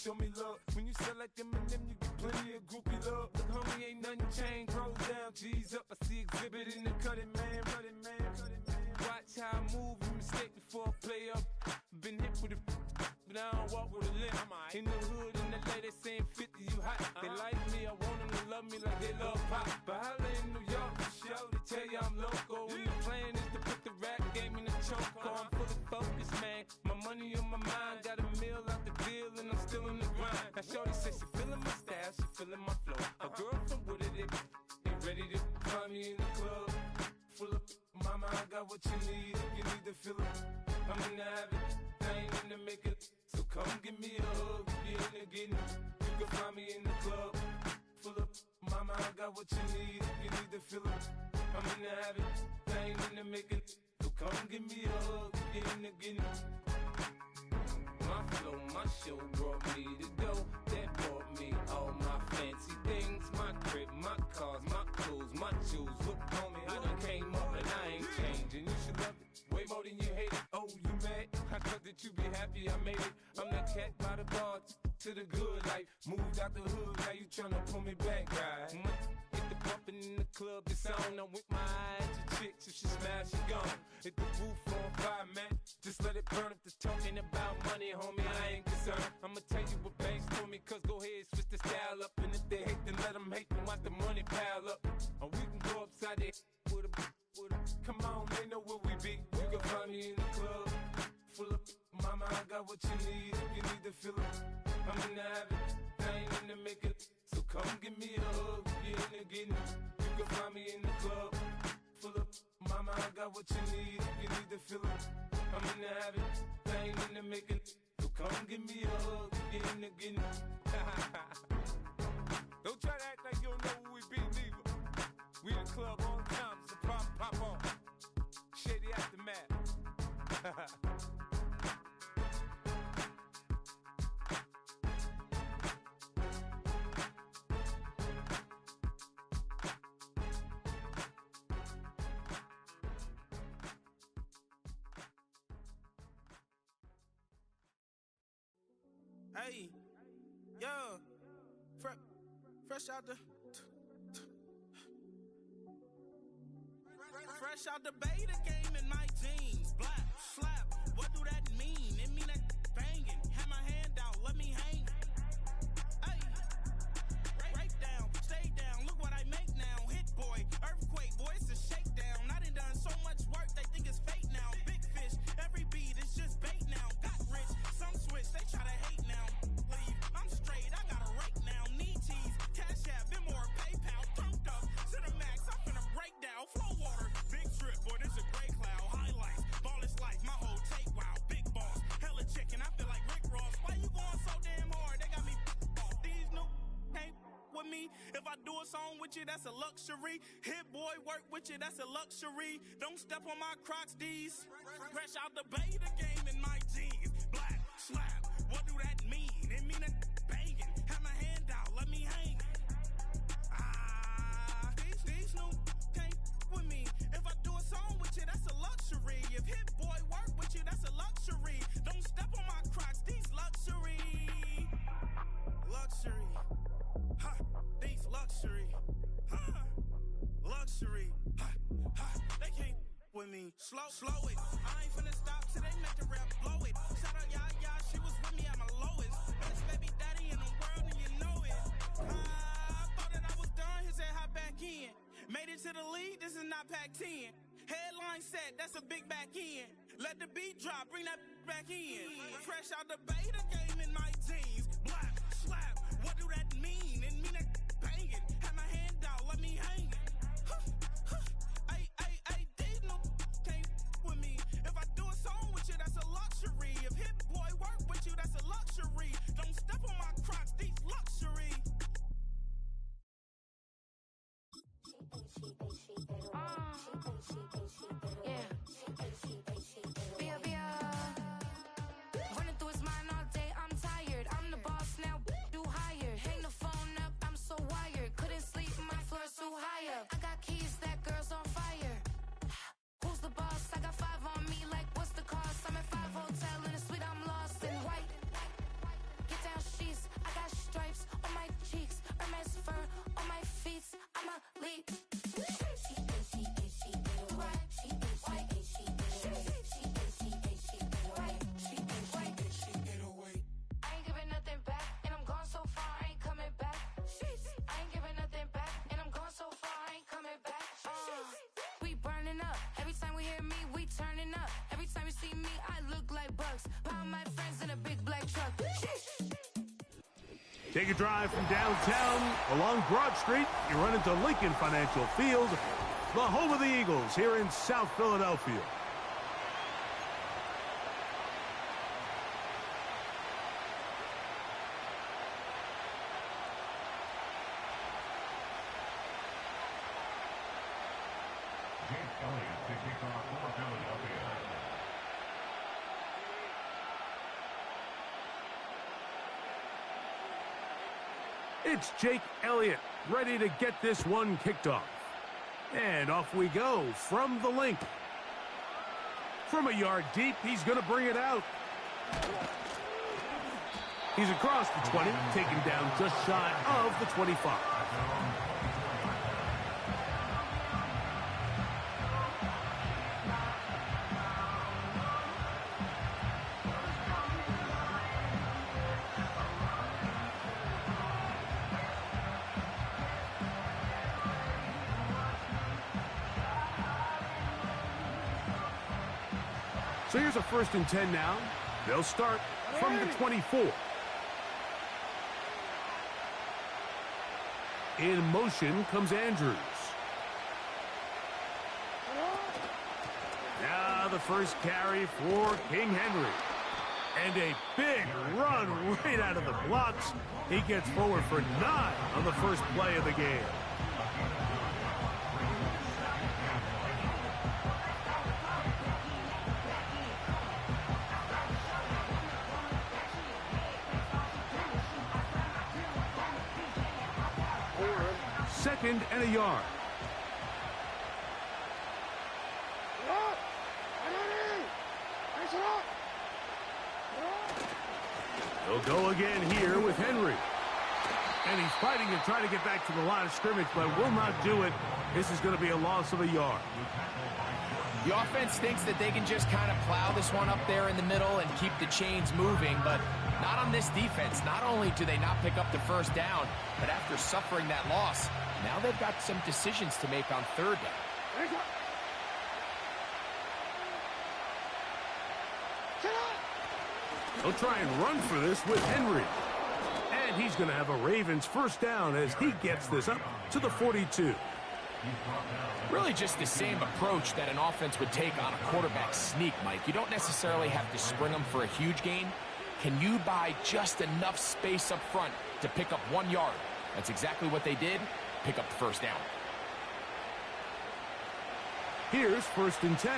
show me love. When you sell like them and them, you get plenty of groupie love. Look, homie, ain't nothing changed. Roll down, G's up. I see exhibit in the cutting, man. Watch how I move, you mistake before I play up. Been hit with a but I don't walk with a limp. In the hood, in the LA, they saying 50, you hot. They like me, I want them to love me like they love pop. But holla in New York, for show, they tell you I'm local. And the plan is to put the rap game in the choke. I'm fully focused, man. My money on my mind, got a meal out the deal, and I'm still in the grind. Now shorty says she feeling my style, she feeling my flow. A girl from Wooded, they ready to find me in the club. Full of mama, I got what you need. If you need to fill it, I'm in the habit, I ain't in the make it. So come give me a hug, get in the getting. You can find me in the club. Full of mama, I got what you need. If you need to fill it, I'm in the habit, I ain't in the make it. So come give me a hug, get in the getting. My flow, my show brought me to go. That brought me all my fancy things. My crib, my cars, my clothes, my shoes. Look, homie, I done came up and I ain't changing. You should love it way more than you hate it. Oh, you mad? I thought that you be happy I made it. I'm that cat by the bar to the good life. Moved out the hood, now you tryna pull me back, right? Get the bumpin' in the club, it's on. I'm with my eyes to chicks, if she smash, she gone. Hit the roof on fire, man. Just let it burn if they're talking about money, homie, I ain't concerned. I'ma tell you what banks told me, cause go ahead, switch the style up. And if they hate, then let them hate, then watch the money pile up. Or we can go upside there with a come on, they know where we be. You can find me in the club. Full of mama, I got what you need. If you need to fill it, I'm in the habit, I ain't in the make it. So come give me a hug, get in the getting. You can find me in the club. Full of mama, I got what you need. If you need to fill it, I'm in the habit, I ain't in the make it. So come give me a hug, get in the getting. Don't try to act like you don't know who we be, neither. We in the club all the time, it's a pop on. Shady aftermath. Hey, yo, fresh out the fresh out the beta game in my jeans. Black slap, what do that mean? It mean that banging. Have my hand out, let me hang. Hey, break down, stay down. Look what I make now. Hit boy, earthquake, boy, it's a shakedown. I done so much work, they think it's fake now. Big fish, every beat is just bait now. Got rich, some switch, they try to hate now. Leave, I'm straight, I got a rake now. Need cheese, cash app, Venmo or PayPal. Pumped up to the max, I'm finna break down. Flow water, big trip, boy, this a gray cloud. Highlights, ball is life, my whole take, wow. Big boss, hella chicken, I feel like Rick Ross. Why you going so damn hard? They got me off. These new can't with me. If I do a song with you, that's a luxury. Hit boy, work with you, that's a luxury. Don't step on my Crocs, D's. Fresh out the beta game in my jeans. Black slap, what do that mean? It mean that banging. Have my hand out, let me hang. These new can't with me. If I do a song with you, that's a luxury. If hit boy work with you, that's a luxury. Don't step on my Crocs, these luxury. Luxury. Ha, these luxury. Ha, luxury. Ha, ha, they can't with me. Slow it. I ain't finna stop till they make the rap blow it. Shout out Yaya, she was with me at my lowest. Best baby daddy in the world and you know it. I thought that I was done, he said hop back in. Made it to the league, this is not Pac-10. Headline set, that's a big back end. Let the beat drop, bring that back in. Fresh out the beta game in my jeans. Black slap, what do that mean? It mean that banging. Have my hand out, let me hang it. Ay, these no can't with me. If I do a song with you, that's a luxury. If hit boy work with you, that's a luxury. Don't step on my Crocs, these luxury. Running through his mind all day, I'm tired. I'm the boss now, do higher. Hang the phone up, I'm so wired. Couldn't sleep, my floor's too high up. I got keys, that girl's on fire. Who's the boss? I got 5 on me, like what's the cost? I'm at 5 hotel in a suite, I'm lost in white. Get down, she's hear me, we turning up. Every time you see me, I look like Bugs. Pound my friends in a big black truck. Take a drive from downtown along Broad Street. You run into Lincoln Financial Field, the home of the Eagles here in South Philadelphia. It's Jake Elliott, ready to get this one kicked off. And off we go from the link. From a yard deep, he's going to bring it out. He's across the 20, taken down just shy of the 25. So here's a 1st and 10 now. They'll start from the 24. In motion comes Andrews. Now the first carry for King Henry. And a big run right out of the blocks. He gets forward for 9 on the first play of the game. Second and a yard. He'll go again here with Henry. And he's fighting to try to get back to the line of scrimmage, but will not do it. This is going to be a loss of a yard. The offense thinks that they can just kind of plow this one up there in the middle and keep the chains moving, but not on this defense. Not only do they not pick up the first down, but after suffering that loss, now they've got some decisions to make on 3rd down. They'll try and run for this with Henry. And he's going to have a Ravens first down as he gets this up to the 42. Really just the same approach that an offense would take on a quarterback sneak, Mike. You don't necessarily have to spring them for a huge gain. Can you buy just enough space up front to pick up 1 yard? That's exactly what they did. Pick up the first down. Here's 1st and 10.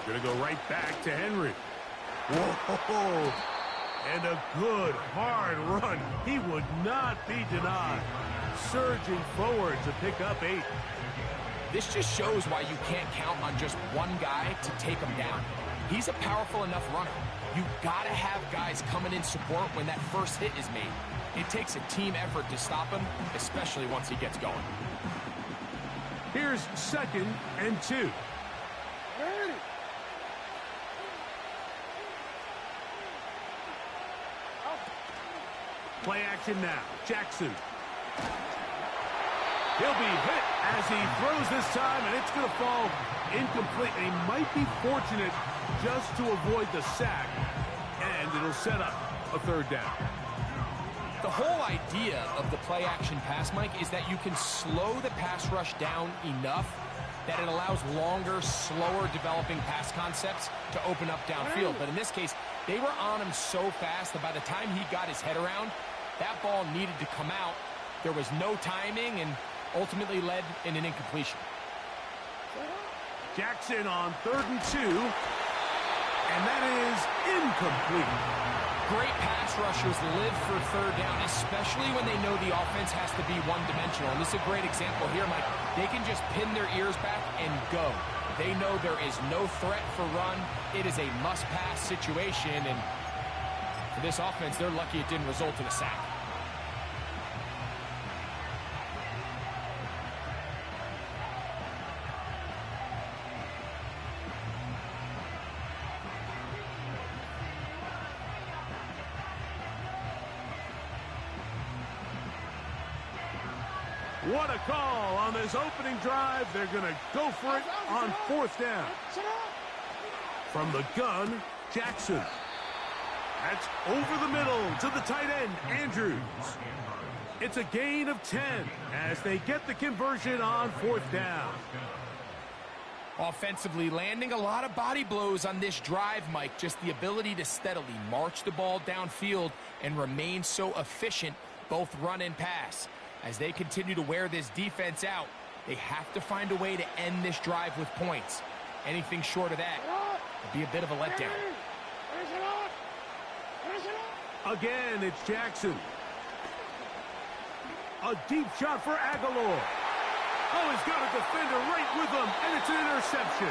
We're going to go right back to Henry. Whoa! And a good, hard run. He would not be denied. Surging forward to pick up 8. This just shows why you can't count on just one guy to take him down. He's a powerful enough runner. You've got to have guys coming in support when that first hit is made. It takes a team effort to stop him, especially once he gets going. Here's 2nd and 2. Play action now. Jackson. He'll be hit as he throws this time, and it's going to fall incomplete. And he might be fortunate just to avoid the sack, and it'll set up a 3rd down. The whole idea of the play-action pass, Mike, is that you can slow the pass rush down enough that it allows longer, slower developing pass concepts to open up downfield. But in this case, they were on him so fast that by the time he got his head around, that ball needed to come out. There was no timing and ultimately led in an incompletion. Jackson on 3rd and 2, and that is incomplete. Great pass rushers live for 3rd down, especially when they know the offense has to be one-dimensional. And this is a great example here, Mike. They can just pin their ears back and go. They know there is no threat for run. It is a must-pass situation, and for this offense, they're lucky it didn't result in a sack. What a call on this opening drive. They're going to go for it on 4th down. From the gun, Jackson. That's over the middle to the tight end, Andrews. It's a gain of 10 as they get the conversion on 4th down. Offensively, landing a lot of body blows on this drive, Mike. Just the ability to steadily march the ball downfield and remain so efficient, both run and pass. As they continue to wear this defense out, they have to find a way to end this drive with points. Anything short of that would be a bit of a letdown. Again, it's Jackson. A deep shot for Aguilar. Oh, he's got a defender right with him, and it's an interception.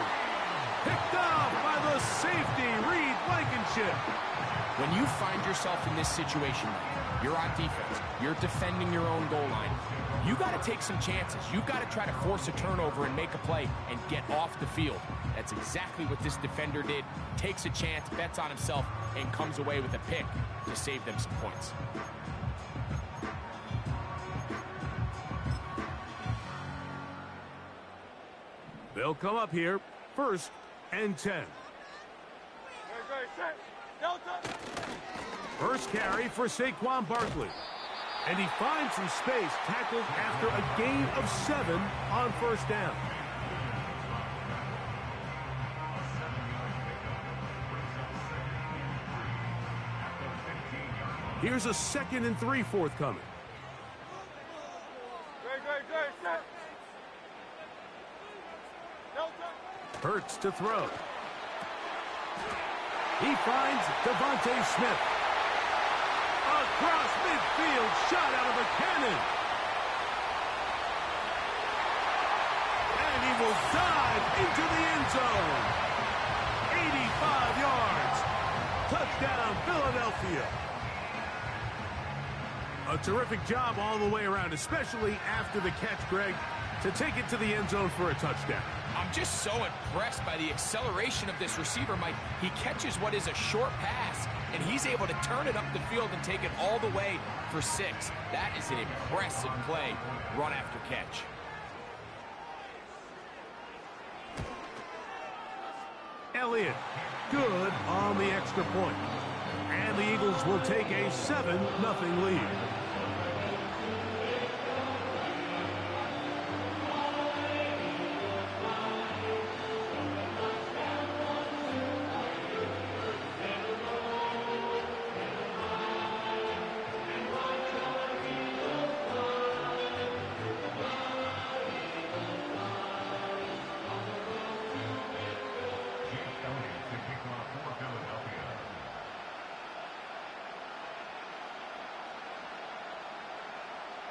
Picked off by the safety, Reed Blankenship. When you find yourself in this situation, you're on defense, you're defending your own goal line, you got to take some chances. You've got to try to force a turnover and make a play and get off the field. That's exactly what this defender did. Takes a chance, bets on himself, and comes away with a pick to save them some points. They'll come up here, 1st and 10. First carry for Saquon Barkley. And he finds some space, tackled after a gain of 7 on 1st down. Here's a 2nd and 3 forthcoming. Hurts to throw. He finds Devontae Smith. Across midfield, shot out of a cannon. And he will dive into the end zone. 85 yards. Touchdown, Philadelphia. A terrific job all the way around, especially after the catch, Greg, to take it to the end zone for a touchdown. I'm just so impressed by the acceleration of this receiver, Mike. He catches what is a short pass, and he's able to turn it up the field and take it all the way for 6. That is an impressive play, run after catch. Elliott, good on the extra point. And the Eagles will take a 7-0 lead.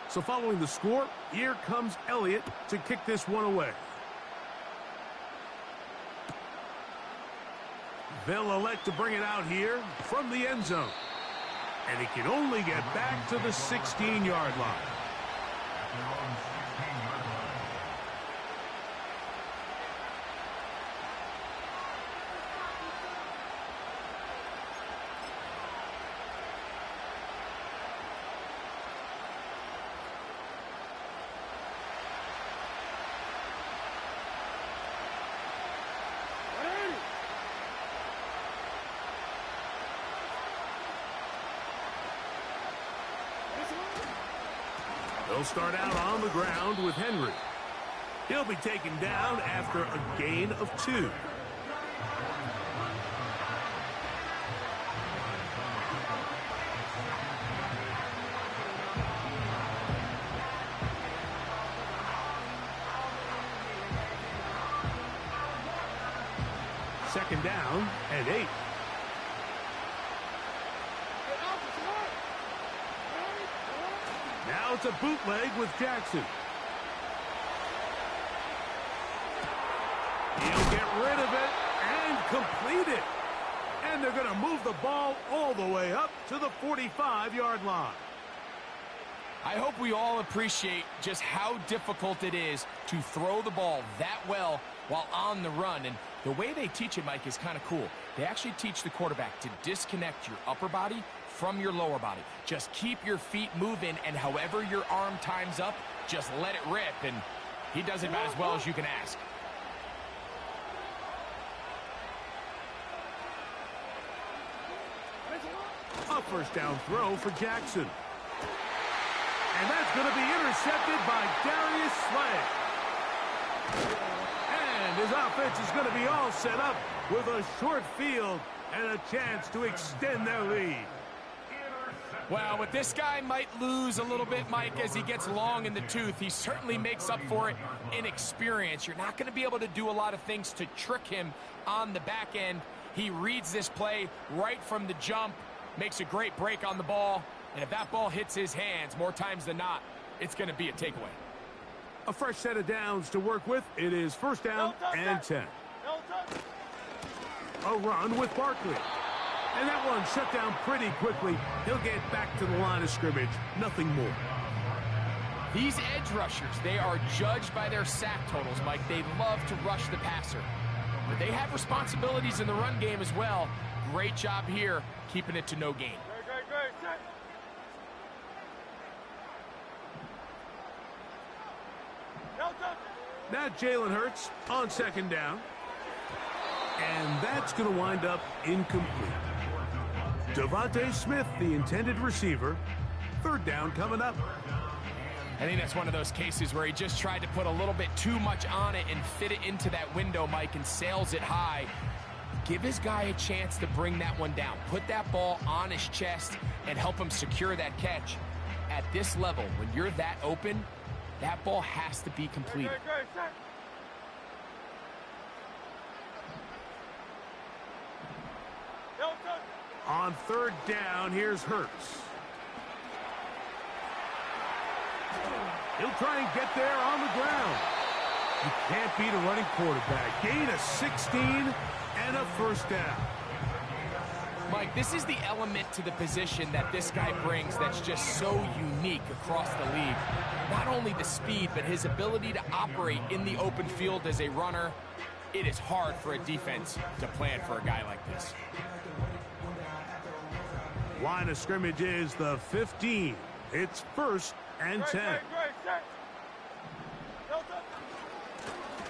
So following the score, here comes Elliott to kick this one away. They'll elect to bring it out here from the end zone. And he can only get back to the 16-yard line. They'll start out on the ground with Henry. He'll be taken down after a gain of 2. Second down and 8. Now it's a bootleg with Jackson. He'll get rid of it and complete it. And they're going to move the ball all the way up to the 45-yard line. I hope we all appreciate just how difficult it is to throw the ball that well while on the run. And the way they teach it, Mike, is kind of cool. They actually teach the quarterback to disconnect your upper body from your lower body. Just keep your feet moving, and however your arm times up, just let it rip, and he does it about as well as you can ask. A first down throw for Jackson. And that's going to be intercepted by Darius Slay. And his offense is going to be all set up with a short field and a chance to extend their lead. Well, but this guy might lose a little bit, Mike, as he gets long in the tooth. He certainly makes up for it in experience. You're not going to be able to do a lot of things to trick him on the back end. He reads this play right from the jump, makes a great break on the ball, and if that ball hits his hands more times than not, it's going to be a takeaway. A fresh set of downs to work with. It is first down and 10. A run with Barkley. And that one shut down pretty quickly. He'll get back to the line of scrimmage. Nothing more. These edge rushers, they are judged by their sack totals, Mike. They love to rush the passer. But they have responsibilities in the run game as well. Great job here, keeping it to no gain. Now Jalen Hurts on second down. And that's going to wind up incomplete. Devontae Smith, the intended receiver. Third down coming up. I think that's one of those cases where he just tried to put a little bit too much on it and fit it into that window, Mike, and sails it high. Give his guy a chance to bring that one down. Put that ball on his chest and help him secure that catch. At this level, when you're that open, that ball has to be completed. On third down, here's Hurts. He'll try and get there on the ground. You can't beat a running quarterback. Gain of 16 and a first down. Mike, this is the element to the position that this guy brings that's just so unique across the league. Not only the speed, but his ability to operate in the open field as a runner. It is hard for a defense to plan for a guy like this. Line of scrimmage is the 15. It's first and 10.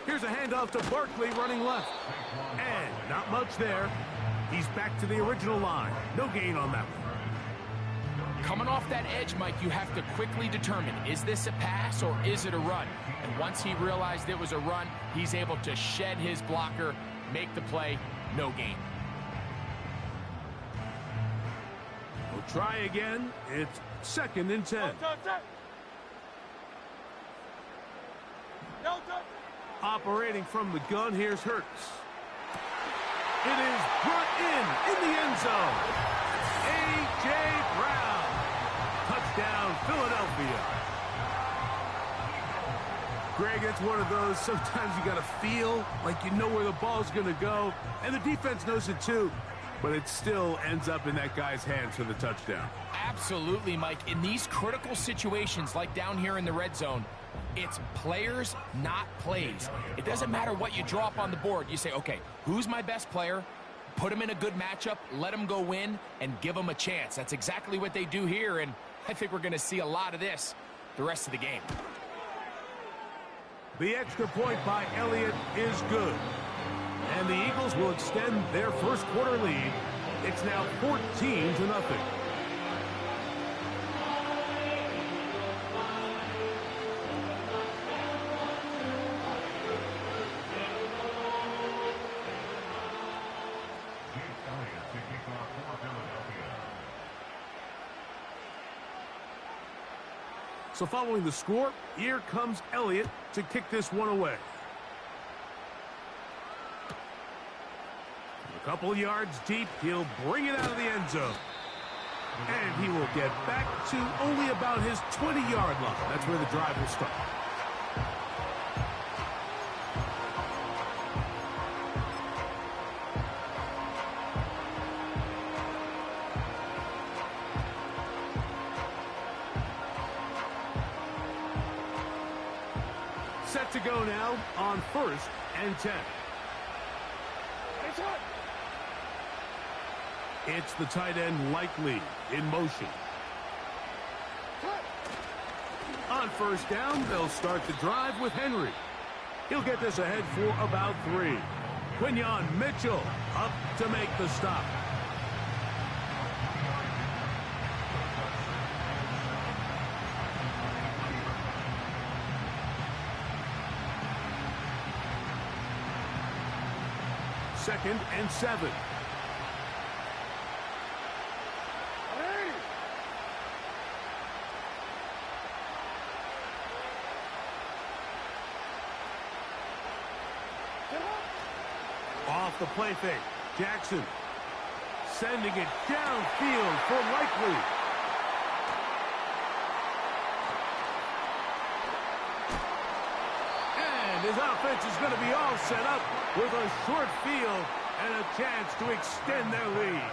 Here's a handoff to Barkley running left. And not much there. He's back to the original line. No gain on that one. Coming off that edge, Mike, you have to quickly determine, is this a pass or is it a run? And once he realized it was a run, he's able to shed his blocker, make the play, no gain. We'll try again. It's second and 10. Operating from the gun, here's Hurts. It is brought in the end zone. A.J. Brown. Touchdown, Philadelphia. Greg, it's one of those, sometimes you got to feel like you know where the ball's going to go, and the defense knows it too, but it still ends up in that guy's hands for the touchdown. Absolutely, Mike. In these critical situations, like down here in the red zone, it's players, not plays. It doesn't matter what you draw up on the board. You say, okay, who's my best player? Put him in a good matchup, let him go win, and give him a chance. That's exactly what they do here, and I think we're going to see a lot of this the rest of the game. The extra point by Elliott is good. And the Eagles will extend their first quarter lead. It's now 14-0. So following the score, here comes Elliott to kick this one away. A couple yards deep, he'll bring it out of the end zone. And he will get back to only about his 20-yard line. That's where the drive will start. Set to go now on first and 10. It's the tight end Likely in motion. On first down, they'll start the drive with Henry. He'll get this ahead for about 3. Quinyon Mitchell up to make the stop. Second and 7. Off the play fake. Jackson sending it downfield for Likely. And his offense is going to be all set up with a short field and a chance to extend their lead.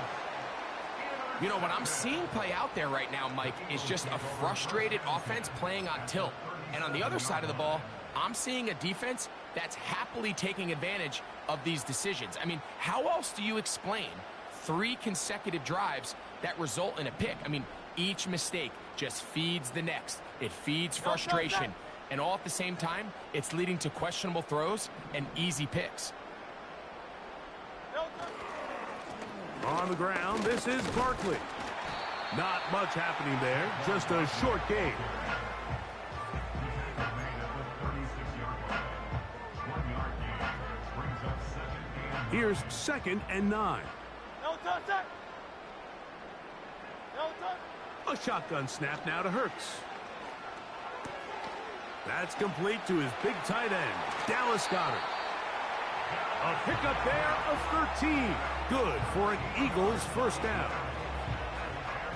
You know, what I'm seeing play out there right now, Mike, is just a frustrated offense playing on tilt. And on the other side of the ball, I'm seeing a defense that's happily taking advantage of these decisions. I mean, how else do you explain 3 consecutive drives that result in a pick? I mean, each mistake just feeds the next. It feeds frustration. And all at the same time, it's leading to questionable throws and easy picks. On the ground, this is Barkley. Not much happening there, just a short game. Here's second and 9. A shotgun snap now to Hurts. That's complete to his big tight end, Dallas Goedert. A pickup there of 13. Good for an Eagles first down.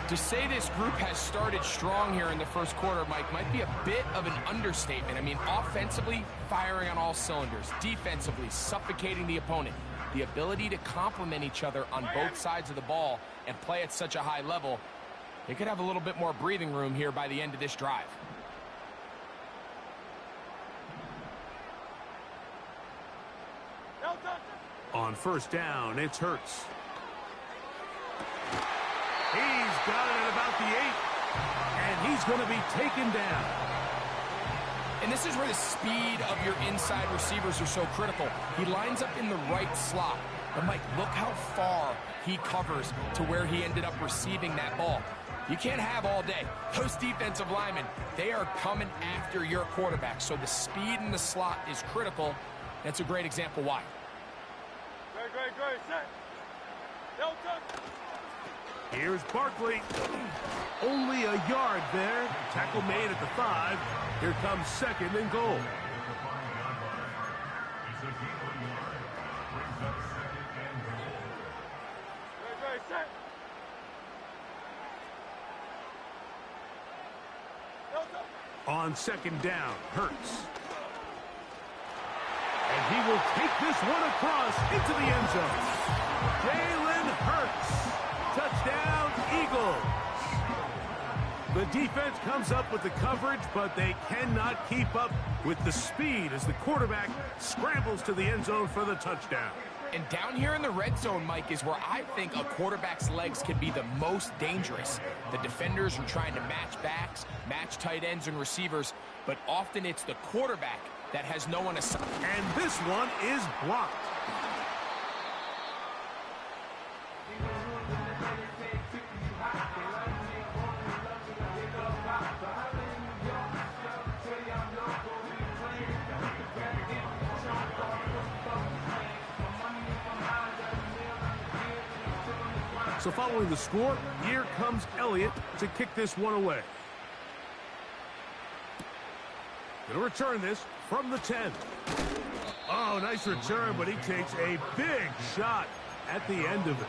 To say this group has started strong here in the first quarter, Mike, might be a bit of an understatement. I mean, offensively, firing on all cylinders. Defensively, suffocating the opponent. The ability to complement each other on both sides of the ball and play at such a high level, they could have a little bit more breathing room here by the end of this drive. On first down, it's Hurts. He's got it at about the 8, and he's going to be taken down. And this is where the speed of your inside receivers are so critical. He lines up in the right slot. But, Mike, look how far he covers to where he ended up receiving that ball. You can't have all day. Those defensive linemen, they are coming after your quarterback. So the speed in the slot is critical. That's a great example why. Great, set. Here's Barkley. Only a yard there. Tackle made at the 5. Here comes second and goal. Great, set. On second down, Hurts. And he will take this one across into the end zone. Jalen Hurts. Touchdown, Eagles. The defense comes up with the coverage, but they cannot keep up with the speed as the quarterback scrambles to the end zone for the touchdown. And down here in the red zone, Mike, is where I think a quarterback's legs can be the most dangerous. The defenders are trying to match backs, match tight ends and receivers, but often it's the quarterback that has no one aside. And this one is blocked. So following the score, here comes Elliott to kick this one away. Going to return this from the 10. Oh, nice return, but he takes a big shot at the end of it.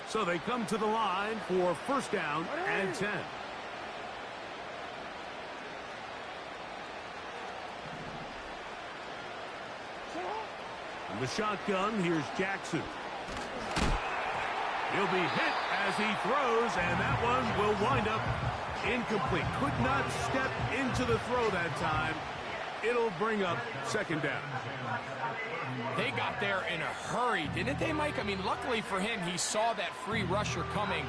So they come to the line for first down and 10. From the shotgun, here's Jackson. He'll be hit as he throws, and that one will wind up incomplete. Could not step into the throw that time. It'll bring up second down. They got there in a hurry, didn't they, Mike? I mean, luckily for him, he saw that free rusher coming,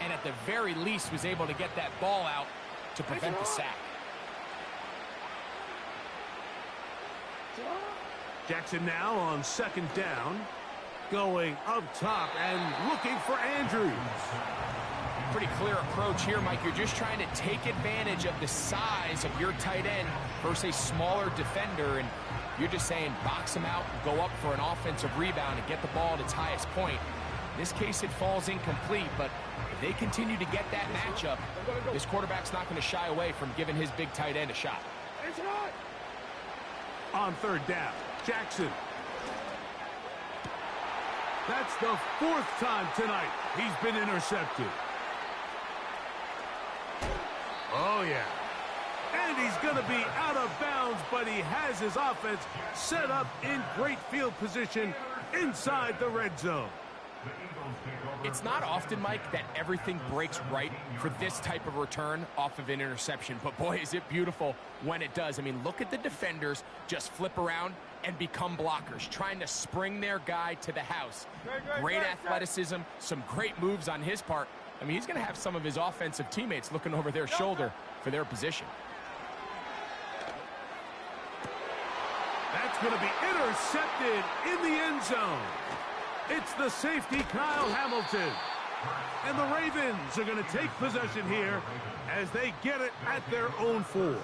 and at the very least was able to get that ball out to prevent the sack. Jackson now on second down, going up top and looking for Andrews. Pretty clear approach here, Mike. You're just trying to take advantage of the size of your tight end versus a smaller defender, and you're just saying box him out, go up for an offensive rebound, and get the ball at its highest point. In this case, it falls incomplete, but if they continue to get that matchup, this quarterback's not going to shy away from giving his big tight end a shot. On third down, Jackson. That's the fourth time tonight he's been intercepted. Oh, yeah. And he's going to be out of bounds, but he has his offense set up in great field position inside the red zone. It's not often, Mike, that everything breaks right for this type of return off of an interception. But, boy, is it beautiful when it does. I mean, look at the defenders just flip around and become blockers, trying to spring their guy to the house. Great athleticism, some great moves on his part. I mean, he's going to have some of his offensive teammates looking over their shoulder for their position. That's going to be intercepted in the end zone. It's the safety, Kyle Hamilton. And the Ravens are going to take possession here as they get it at their own 4.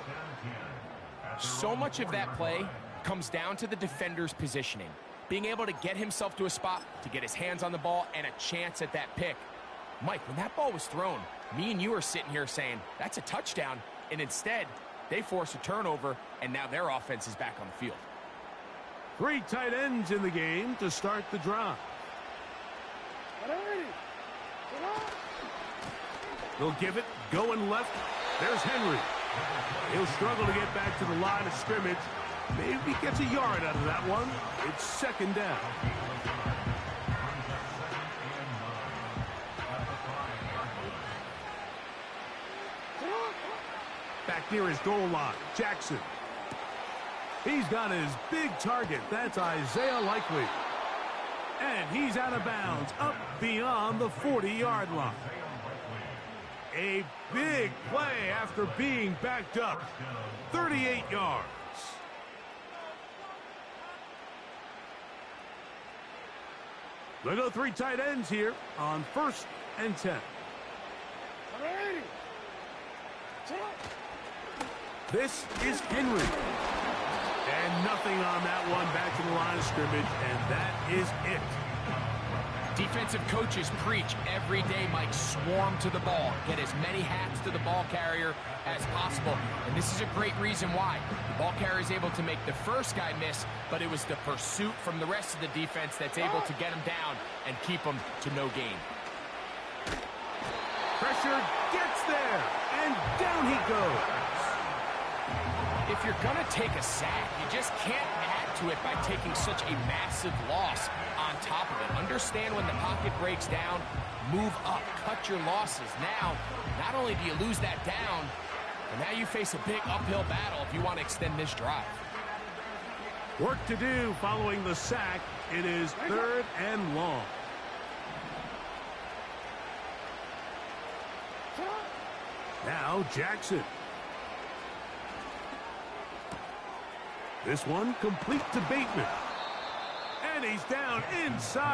So much of that play comes down to the defender's positioning, being able to get himself to a spot to get his hands on the ball and a chance at that pick. Mike, when that ball was thrown, me and you are sitting here saying, that's a touchdown, and instead, they force a turnover, and now their offense is back on the field. 3 tight ends in the game to start the drive. They'll give it, going left. There's Henry. He'll struggle to get back to the line of scrimmage. Maybe gets a yard out of that one. It's second down. Back near his goal line, Jackson. He's got his big target. That's Isaiah Likely. And he's out of bounds, up beyond the 40-yard line. A big play after being backed up. 38 yards. They'll go 3 tight ends here on 1st and 10. This is Henry. And nothing on that one, back to the line of scrimmage, and that is it. Defensive coaches preach every day, Mike, swarm to the ball. Get as many hats to the ball carrier as possible. And this is a great reason why. The ball carrier is able to make the first guy miss, but it was the pursuit from the rest of the defense that's able to get him down and keep him to no gain. Pressure gets there, and down he goes. If you're going to take a sack, you just can't add to it by taking such a massive loss on top of it. Understand when the pocket breaks down, move up, cut your losses. Now, not only do you lose that down, but now you face a big uphill battle if you want to extend this drive. Work to do following the sack. It is 3rd and long. Now Jackson. This one complete to Bateman. And he's down inside.